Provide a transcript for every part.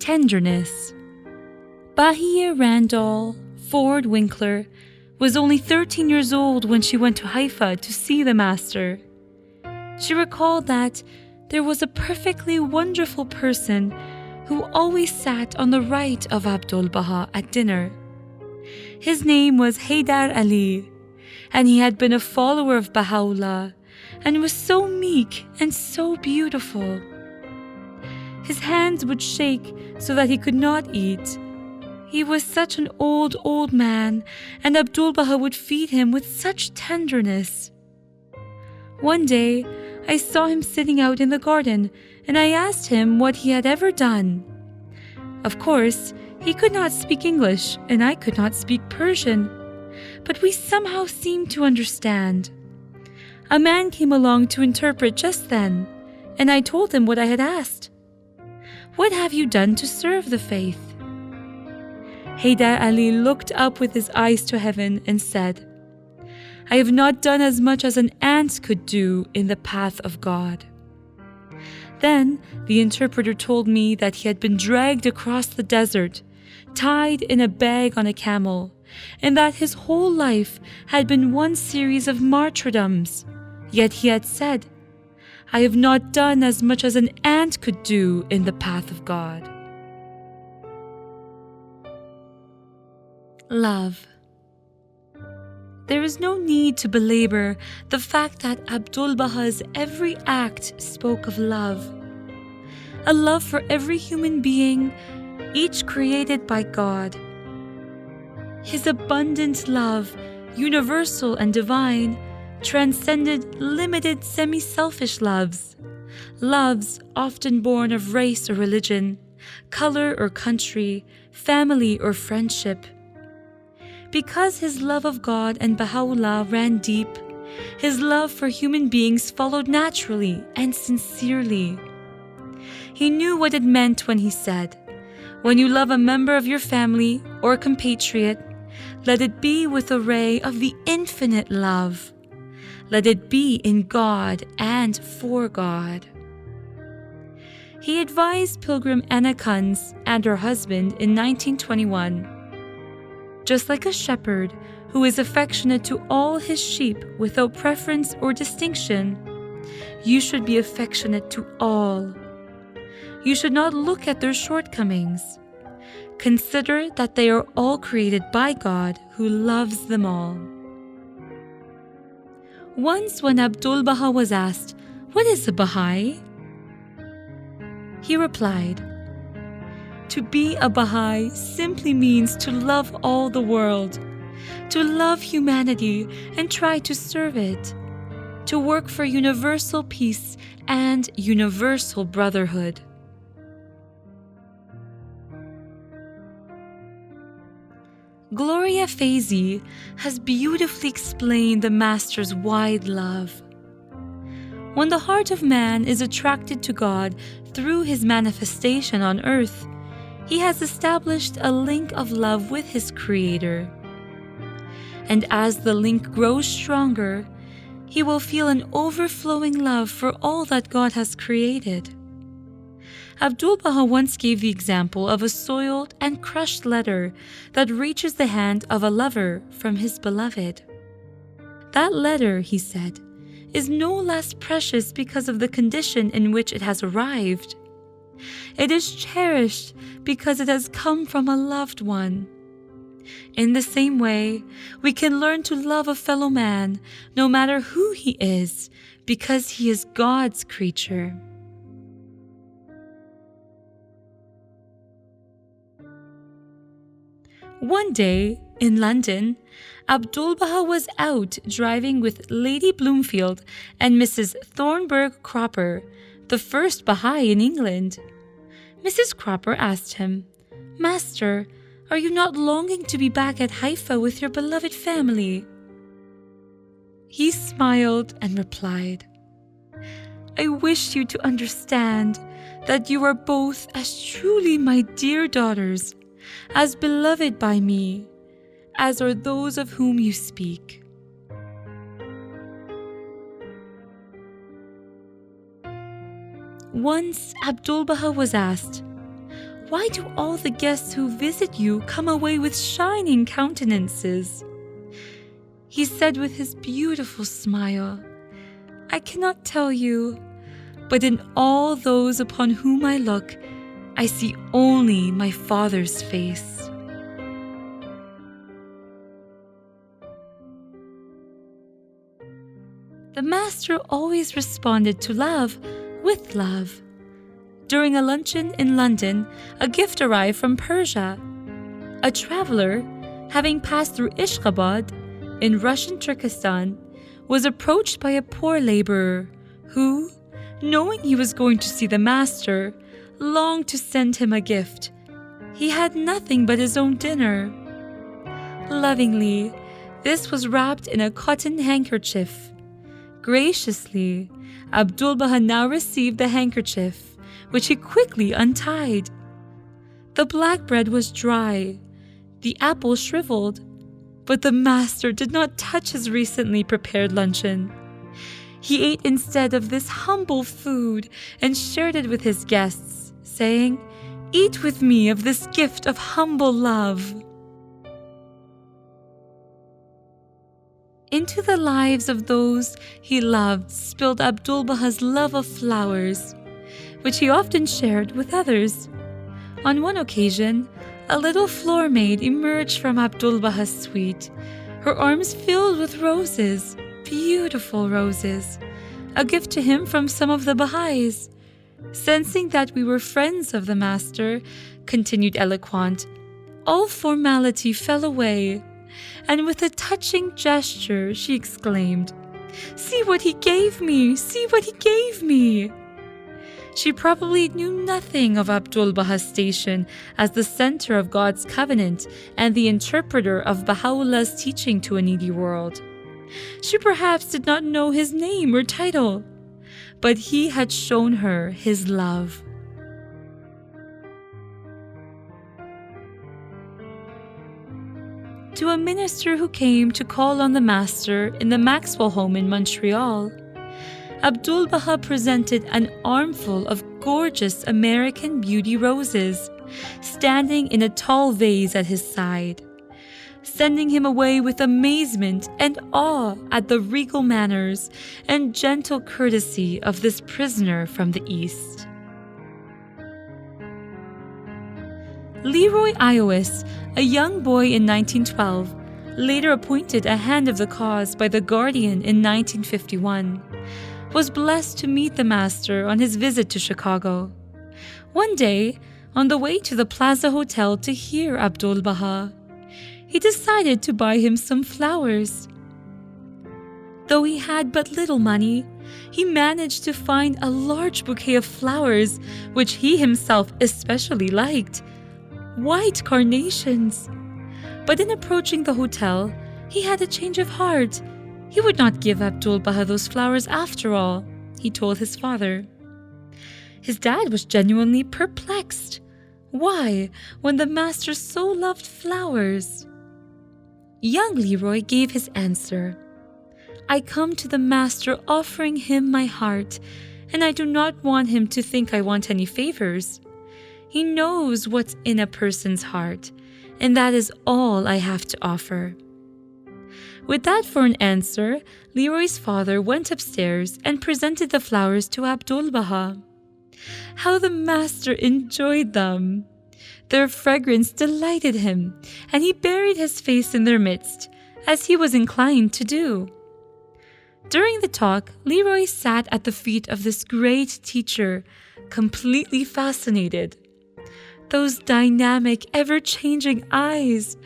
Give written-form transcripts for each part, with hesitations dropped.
tenderness. Bahia Randall Ford Winkler was only 13 years old when she went to Haifa to see the Master. She recalled that there was a perfectly wonderful person who always sat on the right of Abdu'l-Baha at dinner. His name was Haydar Ali, and he had been a follower of Baha'u'llah and was so meek and so beautiful. His hands would shake so that he could not eat. He was such an old man, and Abdu'l-Baha would feed him with such tenderness. One day, I saw him sitting out in the garden, and I asked him what he had ever done. Of course, he could not speak English, and I could not speak Persian, but we somehow seemed to understand. A man came along to interpret just then, and I told him what I had asked. "What have you done to serve the faith?" Haydar Ali looked up with his eyes to heaven and said, "I have not done as much as an ant could do in the path of God." Then the interpreter told me that he had been dragged across the desert, tied in a bag on a camel, and that his whole life had been one series of martyrdoms. Yet he had said, "I have not done as much as an ant could do in the path of God." Love. There is no need to belabor the fact that Abdu'l-Baha's every act spoke of love. A love for every human being, each created by God. His abundant love, universal and divine, transcended limited semi-selfish loves. Loves often born of race or religion, color or country, family or friendship. Because his love of God and Baha'u'llah ran deep, his love for human beings followed naturally and sincerely. He knew what it meant when he said, "When you love a member of your family or compatriot, let it be with a ray of the infinite love. Let it be in God and for God." He advised Pilgrim Anna Kunz and her husband in 1921. Just like a shepherd who is affectionate to all his sheep without preference or distinction, you should be affectionate to all. You should not look at their shortcomings. Consider that they are all created by God who loves them all. Once when Abdu'l-Baha was asked, "What is a Baha'i?" he replied, "To be a Baha'i simply means to love all the world, to love humanity and try to serve it, to work for universal peace and universal brotherhood." Gloria Faizi has beautifully explained the Master's wide love. When the heart of man is attracted to God through his manifestation on earth, he has established a link of love with his Creator. And as the link grows stronger, he will feel an overflowing love for all that God has created. Abdu'l-Baha once gave the example of a soiled and crushed letter that reaches the hand of a lover from his beloved. That letter, he said, is no less precious because of the condition in which it has arrived. It is cherished because it has come from a loved one. In the same way, we can learn to love a fellow man, no matter who he is, because he is God's creature. One day, in London, Abdu'l-Baha was out driving with Lady Bloomfield and Mrs. Thornburg Cropper, the first Baha'i in England. Mrs. Cropper asked him, "Master, are you not longing to be back at Haifa with your beloved family?" He smiled and replied, "I wish you to understand that you are both as truly my dear daughters, as beloved by me, as are those of whom you speak." Once Abdu'l-Baha was asked, why do all the guests who visit you come away with shining countenances?" He said with his beautiful smile, "I cannot tell you, but in all those upon whom I look, I see only my Father's face." The Master always responded to love with love. During a luncheon in London, a gift arrived from Persia. A traveler, having passed through Ishkabad in Russian Turkestan, was approached by a poor laborer who, knowing he was going to see the Master, longed to send him a gift. He had nothing but his own dinner. Lovingly, this was wrapped in a cotton handkerchief. Graciously, Abdu'l-Baha now received the handkerchief, which he quickly untied. The black bread was dry, the apple shriveled, but the Master did not touch his recently prepared luncheon. He ate instead of this humble food and shared it with his guests, saying, "Eat with me of this gift of humble love." Into the lives of those he loved spilled Abdu'l-Baha's love of flowers, which he often shared with others. On one occasion, a little floor maid emerged from Abdu'l-Baha's suite, her arms filled with roses, beautiful roses, a gift to him from some of the Baha'is. Sensing that we were friends of the Master, continued Eloquent, all formality fell away, and with a touching gesture she exclaimed, "See what he gave me! See what he gave me!" She probably knew nothing of Abdu'l-Baha's station as the center of God's covenant and the interpreter of Baha'u'llah's teaching to a needy world. She perhaps did not know his name or title, but he had shown her his love. To a minister who came to call on the Master in the Maxwell home in Montreal, Abdu'l-Baha presented an armful of gorgeous American beauty roses, standing in a tall vase at his side, sending him away with amazement and awe at the regal manners and gentle courtesy of this prisoner from the East. Leroy Iowis, a young boy in 1912, later appointed a hand of the cause by the Guardian in 1951, was blessed to meet the Master on his visit to Chicago. One day, on the way to the Plaza Hotel to hear Abdu'l-Baha, he decided to buy him some flowers. Though he had but little money, he managed to find a large bouquet of flowers, which he himself especially liked, white carnations. But in approaching the hotel, he had a change of heart. He would not give Abdu'l-Baha those flowers after all, he told his father. His dad was genuinely perplexed. Why, when the Master so loved flowers? Young Leroy gave his answer. "I come to the Master offering him my heart, and I do not want him to think I want any favors. He knows what's in a person's heart, and that is all I have to offer." With that for an answer, Leroy's father went upstairs and presented the flowers to Abdu'l-Baha. How the Master enjoyed them! Their fragrance delighted him, and he buried his face in their midst, as he was inclined to do. During the talk, Leroy sat at the feet of this great teacher, completely fascinated. Those dynamic, ever-changing eyes,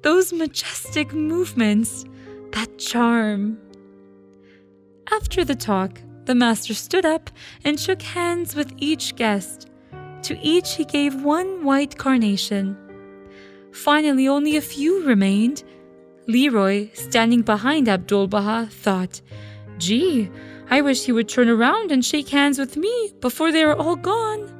those majestic movements, that charm. After the talk, the Master stood up and shook hands with each guest. To each he gave one white carnation. Finally, only a few remained. Leroy, standing behind Abdu'l-Baha, thought, "Gee, I wish he would turn around and shake hands with me before they are all gone."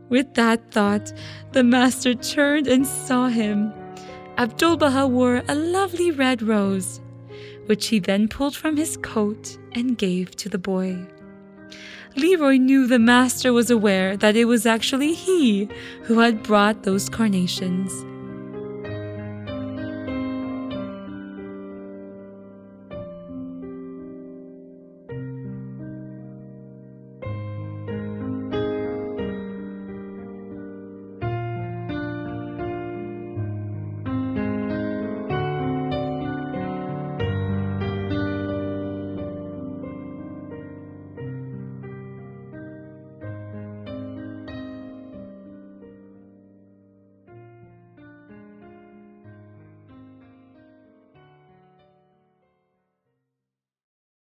With that thought, the Master turned and saw him. Abdu'l-Baha wore a lovely red rose, which he then pulled from his coat and gave to the boy. Leroy knew the master was aware that it was actually he who had brought those carnations.